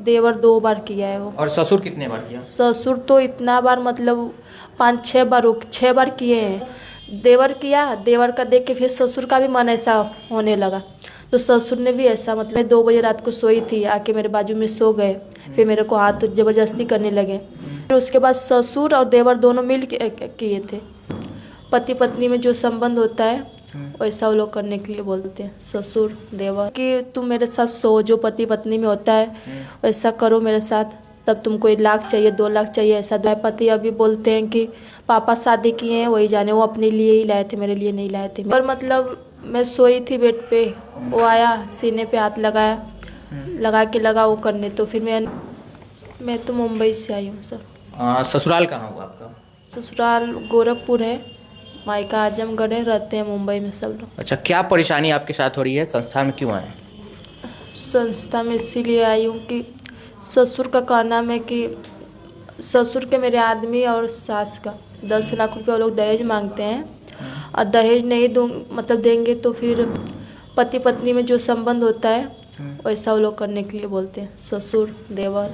देवर 2 बार किया है वो। और ससुर कितने बार किया? ससुर तो इतना बार मतलब 5-6 बार 6 बार किए हैं। देवर किया, देवर का देख के फिर ससुर का भी मन ऐसा होने लगा, तो ससुर ने भी ऐसा मतलब 2 बजे रात को सोई थी, आके मेरे बाजू में सो गए, फिर मेरे को हाथ ज़बरदस्ती करने लगे। फिर उसके बाद ससुर और देवर दोनों मिल के किए थे। पति पत्नी में जो संबंध होता है वैसा वो लोग करने के लिए बोलते हैं ससुर देवर, कि तुम मेरे साथ सो, जो पति पत्नी में होता है वैसा करो मेरे साथ, तब तुमको 1 लाख चाहिए 2 लाख चाहिए ऐसा। पति अभी बोलते हैं कि पापा शादी किए हैं वही जाने, वो अपने लिए ही लाए थे, मेरे लिए नहीं लाए थे। और मतलब मैं सोई थी बेड पे, वो आया सीने पे हाथ लगाया, लगा वो करने, तो फिर मैं तो मुंबई से आई हूँ सर। ससुराल कहाँ हुआ आपका? ससुराल गोरखपुर है, मायका आजमगढ़ है, रहते हैं मुंबई में सब लोग। अच्छा, क्या परेशानी आपके साथ हो रही है? संस्था में क्यों आए? संस्था में इसीलिए आई हूँ कि ससुर का कहना है कि ससुर के मेरे आदमी और सास का 10 लाख रुपये वो लोग दहेज मांगते हैं, और दहेज नहीं दूँ मतलब देंगे तो फिर पति पत्नी में जो संबंध होता है वैसा वो लोग करने के लिए बोलते हैं ससुर देवर।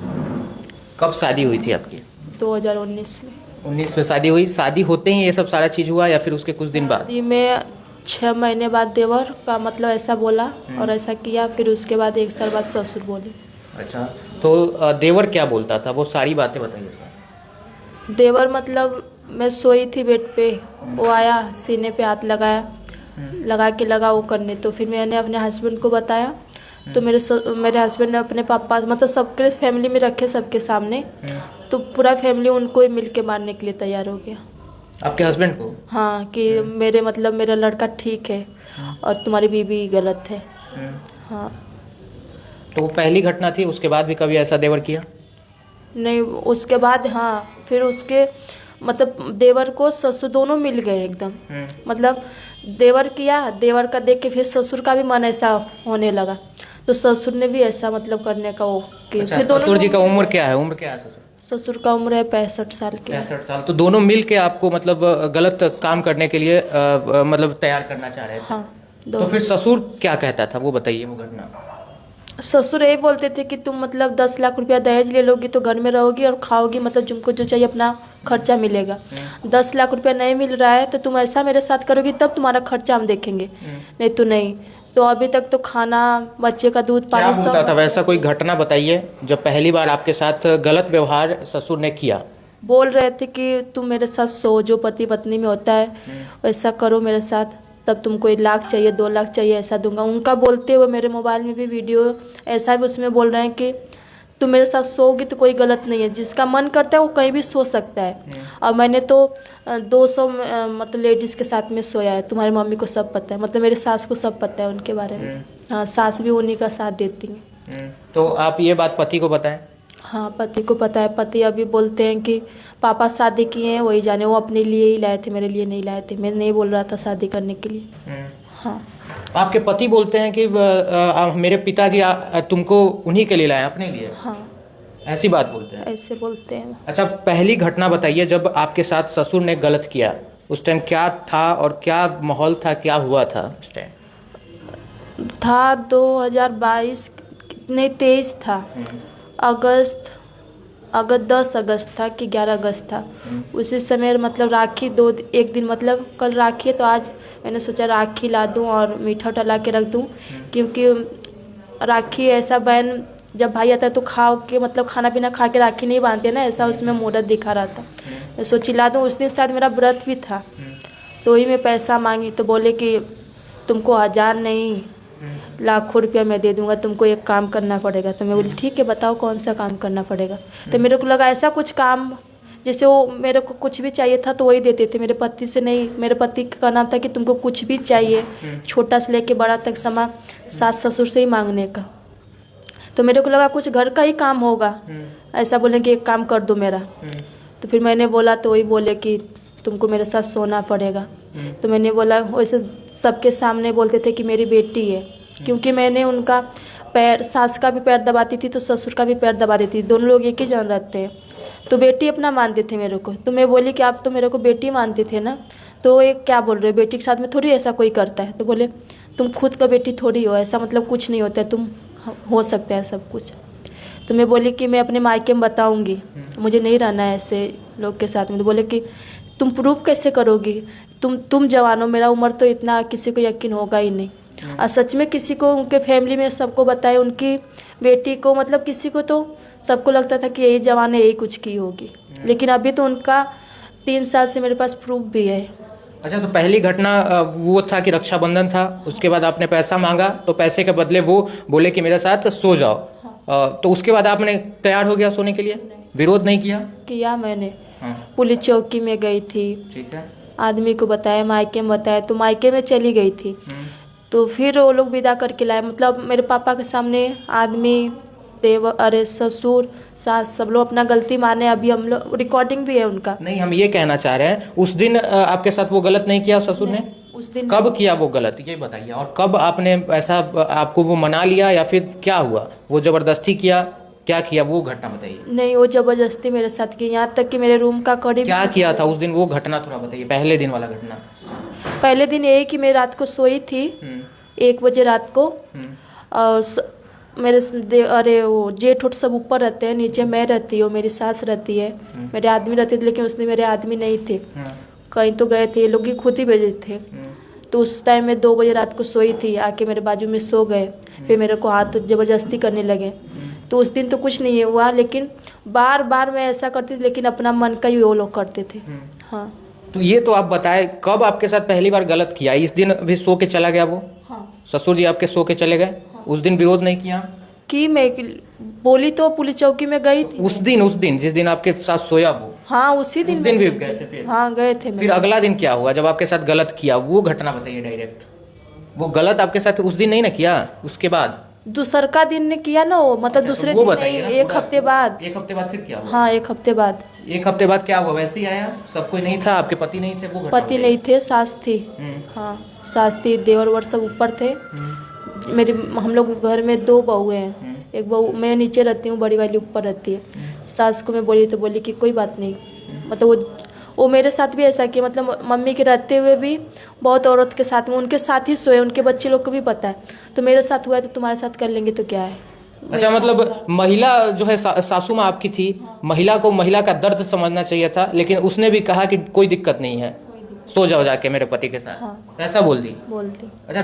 कब शादी हुई थी आपकी? 2019 में। 19 में शादी हुई। शादी होते ही ये सब सारा चीज़ हुआ या फिर उसके कुछ दिन बाद? शादी में 6 महीने बाद देवर का मतलब ऐसा बोला और ऐसा किया, फिर उसके बाद 1 साल बाद ससुर बोले। अच्छा, तो देवर क्या बोलता था? वो सारी बातें बताइए। देवर मतलब मैं सोई थी बेड पे, वो आया सीने पे हाथ लगा वो करने, तो फिर मैंने अपने हस्बैंड को बताया, तो मेरे हस्बैंड ने अपने पापा मतलब सबके फैमिली में रखे सबके सामने, तो पूरा फैमिली उनको ही मिल के मारने के लिए तैयार हो गया। आपके हस्बैंड को? हाँ, कि मेरा लड़का ठीक है और तुम्हारी बीवी गलत है। हाँ। तो वो पहली घटना थी, उसके बाद भी कभी ऐसा देवर किया? नहीं, उसके बाद हाँ, फिर उसके मतलब देवर को ससुर दोनों मिल गए एकदम। मतलब देवर किया, देवर का देख के फिर ससुर का भी मन ऐसा होने लगा, तो ससुर ने भी ऐसा मतलब करने का वो कि अच्छा, फिर दोनों। ससुर जी का उम्र क्या है? उम्र क्या है ससुर? ससुर का उम्र है 65 साल के। 65 साल। तो दोनों मिल के आपको मतलब गलत काम करने के लिए मतलब तैयार करना चाह रहे थे? हाँ, तो फिर ससुर क्या कहता था, वो बताइए वो घटना। ससुर यही बोलते थे कि तुम मतलब 10 लाख रुपया दहेज ले लोगी तो घर में रहोगी और खाओगी, मतलब तुमको जो चाहिए अपना खर्चा मिलेगा। 10 लाख रुपया नहीं मिल रहा है तो तुम ऐसा मेरे साथ करोगी तब तुम्हारा खर्चा हम देखेंगे, नहीं तो नहीं। तो अभी तक तो खाना, बच्चे का दूध पानी क्या बोलता था? वैसा कोई घटना बताइए जब पहली बार आपके साथ गलत व्यवहार ससुर ने किया। बोल रहे थे कि तुम मेरे साथ सो, जो पति पत्नी में होता है वैसा करो मेरे साथ, तब तुमको 1 लाख चाहिए 2 लाख चाहिए ऐसा दूंगा। उनका बोलते हुए मेरे मोबाइल में भी वीडियो ऐसा भी उसमें बोल रहे हैं कि तुम मेरे साथ सोओगी तो कोई गलत नहीं है, जिसका मन करता है वो कहीं भी सो सकता है। और मैंने तो 200 मतलब लेडीज़ के साथ में सोया है, तुम्हारी मम्मी को सब पता है, मतलब मेरे सास को सब पता है उनके बारे में। हाँ, सास भी उन्हीं का साथ देती हैं। तो आप ये बात पति को बताएं? हाँ, पति को पता है। पति अभी बोलते हैं कि पापा शादी किए हैं वही जाने, वो अपने लिए ही लाए थे, मेरे लिए नहीं लाए थे, मैं नहीं बोल रहा था शादी करने के लिए। हाँ। आपके पति बोलते हैं कि मेरे पिताजी तुमको उन्हीं के लिए लाए, अपने लिए? हाँ, ऐसी बात बोलते हैं? ऐसे बोलते हैं। अच्छा, पहली घटना बताइए जब आपके साथ ससुर ने गलत किया, उस टाइम क्या था और क्या माहौल था, क्या हुआ था उस टाइम? था 2022 नहीं 23 था, अगस्त 10 अगस्त था कि 11 अगस्त था। उसी समय मतलब राखी 1 दिन मतलब कल राखी है तो आज मैंने सोचा राखी ला दूं और मीठा उठा ला के रख दूं, क्योंकि राखी ऐसा बहन जब भाई आता है तो खाओ के मतलब खाना पीना खा के राखी नहीं बांधते ना, ऐसा उसमें मुहूर्त दिखा रहा था। मैं सोची ला दूं। उस दिन शायद मेरा व्रत भी था, तो ही मैं पैसा मांगी तो बोले कि तुमको 1000 नहीं लाखों रुपया मैं दे दूंगा, तुमको एक काम करना पड़ेगा। तो मैं बोली ठीक है बताओ कौन सा काम करना पड़ेगा। तो मेरे को लगा ऐसा कुछ काम जैसे वो मेरे को कुछ भी चाहिए था तो वही देते थे, मेरे पति से नहीं। मेरे पति का नाम था कि तुमको कुछ भी चाहिए छोटा से लेके बड़ा तक सामान सास ससुर से ही मांगने का। तो मेरे को लगा कुछ घर का ही काम होगा, ऐसा बोले कि एक काम कर दो मेरा। तो फिर मैंने बोला तो वही बोले कि तुमको मेरे साथ सोना पड़ेगा। तो मैंने बोला, वैसे सबके सामने बोलते थे कि मेरी बेटी है, क्योंकि मैंने उनका पैर, सास का भी पैर दबाती थी तो ससुर का भी पैर दबा देती थी, दोनों लोग एक ही जन रहते हैं, तो बेटी अपना मानते थे मेरे को। तो मैं बोली कि आप तो मेरे को बेटी मानते थे ना, तो एक क्या बोल रहे हो, बेटी के साथ में थोड़ी ऐसा कोई करता है। तो बोले तुम खुद का बेटी थोड़ी हो, ऐसा मतलब कुछ नहीं होता है, तुम हो सकता है सब कुछ। तो मैं बोली कि मैं अपने मायके में बताऊंगी, मुझे नहीं रहना है ऐसे लोग के साथ में। तो बोले कि तुम प्रूव कैसे करोगी, तुम जवान हो, मेरा उम्र तो इतना, किसी को यकीन होगा ही नहीं। और सच में किसी को, उनके फैमिली में सबको बताए, उनकी बेटी को, मतलब किसी को, तो सबको लगता था कि यही जवान है, यही कुछ की होगी। लेकिन अभी तो उनका 3 साल से मेरे पास प्रूफ भी है। अच्छा, तो पहली घटना वो था कि रक्षाबंधन था, उसके बाद आपने पैसा मांगा तो पैसे के बदले वो बोले कि मेरे साथ सो जाओ। तो उसके बाद आपने तैयार हो गया सोने के लिए, विरोध नहीं किया? मैंने हाँ। पुलिस चौकी में गई थी, ठीक है। आदमी को बताया, मायके में बताया, तो मायके में चली गई थी। तो फिर वो लोग विदा करके लाए, मतलब मेरे पापा के सामने आदमी, देवर, अरे ससुर, सास, सब लोग अपना गलती माने। अभी हम लोग, रिकॉर्डिंग भी है उनका। नहीं, हम ये कहना चाह रहे हैं उस दिन आपके साथ वो गलत नहीं किया ससुर ने? उस दिन कब किया वो गलत, ये बताइए। और कब आपने ऐसा, आपको वो मना लिया या फिर क्या हुआ, वो जबरदस्ती किया, क्या किया, वो घटना बताइए। नहीं, वो जबरदस्ती मेरे साथ की, यहाँ तक कि मेरे रूम का करीब। क्या किया था उस दिन, वो घटना थोड़ा बताइए, पहले दिन वाला घटना। पहले दिन यही कि मैं रात को सोई थी 1 बजे रात को, और अरे वो जेठ उठ सब ऊपर रहते हैं, नीचे मैं रहती हूँ, मेरी सास रहती है, मेरे आदमी रहते थे। लेकिन उस दिन मेरे आदमी नहीं थे, कहीं तो गए थे, ये लोग ही खुद ही भेजे थे। तो उस टाइम में 2 बजे रात को सोई थी, आके मेरे बाजू में सो गए। फिर मेरे को हाथ ज़बरदस्ती करने लगे। तो उस दिन तो कुछ नहीं हुआ, लेकिन बार बार मैं ऐसा करती थी, लेकिन अपना मन का ही वो लोग करते थे। हाँ। तो ये तो आप बताएं, कब आपके साथ पहली बार गलत किया? इस दिन भी सो के चला गया वो? हाँ। ससुर जी आपके सो के चले गए? उस दिन विरोध नहीं किया कि मैं बोली तो पुलिस चौकी में गई थी। उस दिन जिस दिन आपके साथ सोया वो? हाँ, उसी दिन भी गए थे फिर? हाँ, गए थे। फिर अगला दिन क्या हुआ जब आपके साथ गलत किया, वो घटना बताइए डायरेक्ट। वो गलत आपके साथ उस दिन नहीं ना किया, उसके बाद दूसर का दिन ने किया ना वो, मतलब दूसरे दिन नहीं, 1 हफ्ते बाद। 1 हफ्ते बाद फिर क्या हुआ? हाँ, 1 हफ्ते बाद। 1 हफ्ते बाद क्या हुआ? वैसे ही आया, सब कोई नहीं था, आपके पति नहीं थे? वो पति नहीं थे, सास थी। हाँ, सास थी, देवर वर सब ऊपर थे। मेरे, हम लोग घर में 2 बहुएं हैं। एक बहू, मैं नीचे रहती हूँ, बड़ी वाली ऊपर रहती है। सास को मैं बोली तो बोली कि कोई बात नहीं, मतलब वो मेरे साथ भी ऐसा किया, मतलब मम्मी के रहते हुए भी बहुत औरत के साथ में, उनके साथ ही सोए, उनके बच्चे लोग को भी पता है। तो मेरे साथ हुआ है तो तुम्हारे साथ कर लेंगे तो क्या है। अच्छा, मतलब महिला जो है सासू माँ आपकी थी, महिला को महिला का दर्द समझना चाहिए था, लेकिन उसने भी कहा कि कोई दिक्कत नहीं है, सो जाओ जाके मेरे पति के साथ। हाँ। ऐसा बोल दी? अच्छा,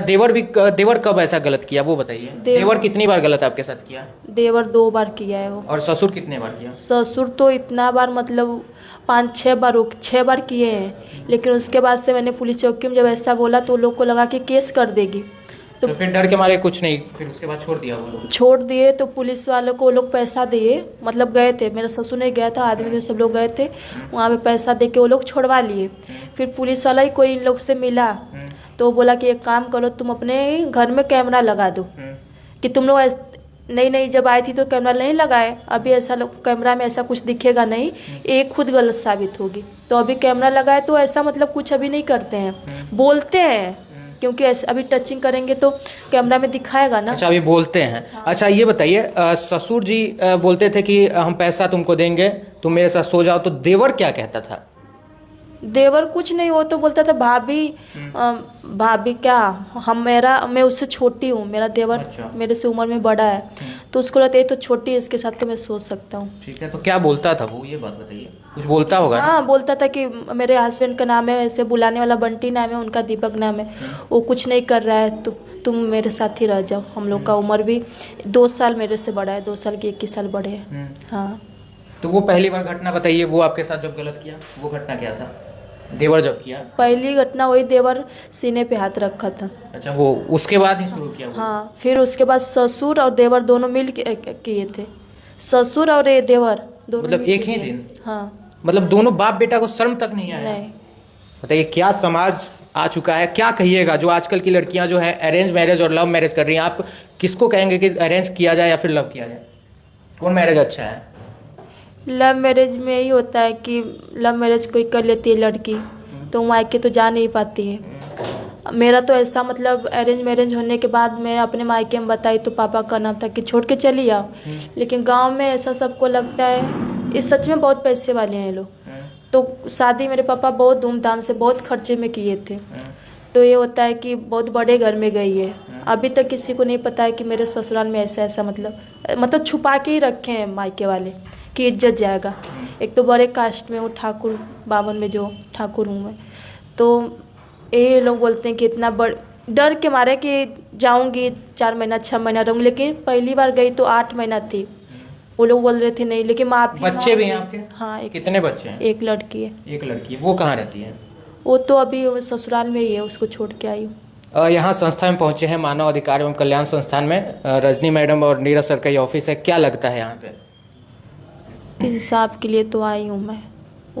देवर कब ऐसा गलत किया वो बताइए। देवर कितनी बार गलत आपके साथ किया? देवर 2 बार किया है वो। और ससुर कितने बार किया? ससुर तो इतना बार, मतलब 5-6 बार, 6 बार किए हैं। लेकिन उसके बाद से मैंने पुलिस चौकी में जब ऐसा बोला तो लोग को लगा कि केस कर देगी, तो फिर डर के मारे कुछ नहीं, फिर उसके बाद छोड़ दिया वो लोग? छोड़ दिए। तो पुलिस वालों को वो लोग पैसा दिए, मतलब गए थे, मेरा ससुर नहीं गया था, आदमी ने सब लोग गए थे, वहाँ पे पैसा दे के वो लोग छोड़वा लिए। फिर पुलिस वाला ही कोई इन लोग से मिला तो वो बोला कि एक काम करो, तुम अपने घर में कैमरा लगा दो। कि तुम लोग नहीं, जब आई थी तो कैमरा नहीं लगाए, अभी ऐसा कैमरा में ऐसा कुछ दिखेगा नहीं, एक खुद गलत साबित होगी। तो अभी कैमरा लगाए तो ऐसा, मतलब कुछ अभी नहीं करते हैं, बोलते हैं, क्योंकि अभी टचिंग करेंगे तो कैमरा में दिखाएगा ना। अच्छा, अभी बोलते हैं। हाँ। अच्छा, ये बताइए, ससुर जी बोलते थे कि हम पैसा तुमको देंगे, तुम मेरे साथ सो जाओ, तो देवर क्या कहता था? देवर कुछ नहीं, वो तो बोलता था भाभी क्या, मैं उससे छोटी हूँ, मेरा देवर। अच्छा। मेरे से उम्र में बड़ा है, तो उसको लगता है तो छोटी है, इसके साथ तो मैं सोच सकता हूँ। ठीक है, तो क्या बोलता था वो, ये बात बताइए। कुछ बोलता होगा? हाँ, बोलता था कि मेरे हस्बैंड का नाम है, ऐसे बुलाने वाला बंटी नाम है, उनका दीपक नाम है, वो कुछ नहीं कर रहा है, तो तुम मेरे साथ ही रह जाओ। हम लोग का उम्र भी 2 साल मेरे से बड़ा है, 2 साल के 21 साल बड़े हैं। हाँ। तो वो पहली बार घटना बताइए, वो आपके साथ जब गलत किया, वो घटना क्या था? देवर जब किया पहली घटना, वही देवर सीने पे हाथ रखा था। अच्छा, वो उसके बाद ही शुरू किया वो? हाँ, फिर उसके बाद ससुर और देवर दोनों मिल किए थे, ससुर और ये देवर दोनों, मतलब एक ही दिन? हाँ, मतलब दोनों बाप बेटा को शर्म तक नहीं आया? नहीं। बताइए, क्या समाज आ चुका है, क्या कहिएगा जो आजकल की लड़कियां जो है अरेंज मैरिज और लव मैरिज कर रही हैं, आप किसको कहेंगे कि अरेंज किया जाए या फिर लव किया जाए, कौन मैरिज अच्छा है? लव मैरिज में यही होता है कि लव मैरिज कोई कर लेती है लड़की तो मायके तो जा नहीं पाती है। मेरा तो ऐसा, मतलब अरेंज मैरिज होने के बाद मैं अपने मायके में बताई तो पापा का नाम था कि छोड़ के चली आओ, लेकिन गांव में ऐसा सबको लगता है, इस सच में बहुत पैसे वाले हैं लोग, तो शादी मेरे पापा बहुत धूमधाम से बहुत खर्चे में किए थे, तो ये होता है कि बहुत बड़े घर में गई है, अभी तक किसी को नहीं पता है कि मेरे ससुराल में ऐसा ऐसा मतलब छुपा के ही रखे हैं मायके वाले कि इज्जत जाएगा। एक तो बड़े कास्ट में हूँ, ठाकुर बावन में जो ठाकुर हूँ मैं, तो ये लोग बोलते हैं कि इतना डर के मारे कि जाऊंगी 4 महीना 6 महीना रहूँगी, लेकिन पहली बार गई तो 8 महीना थी। वो लोग बोल रहे थे नहीं, लेकिन माफी। बच्चे भी हैं आपके? हाँ, कितने बच्चे हैं? एक लड़की है। एक लड़की है। वो कहाँ रहती है? वो तो अभी ससुराल में ही है, उसको छोड़ के आई हूँ। यहाँ संस्था में पहुँचे हैं, मानव अधिकार एवं कल्याण संस्थान में। रजनी मैडम और नीरज सर का ये ऑफिस है। क्या लगता है यहाँ पे? इंसाफ के लिए तो आई हूँ मैं।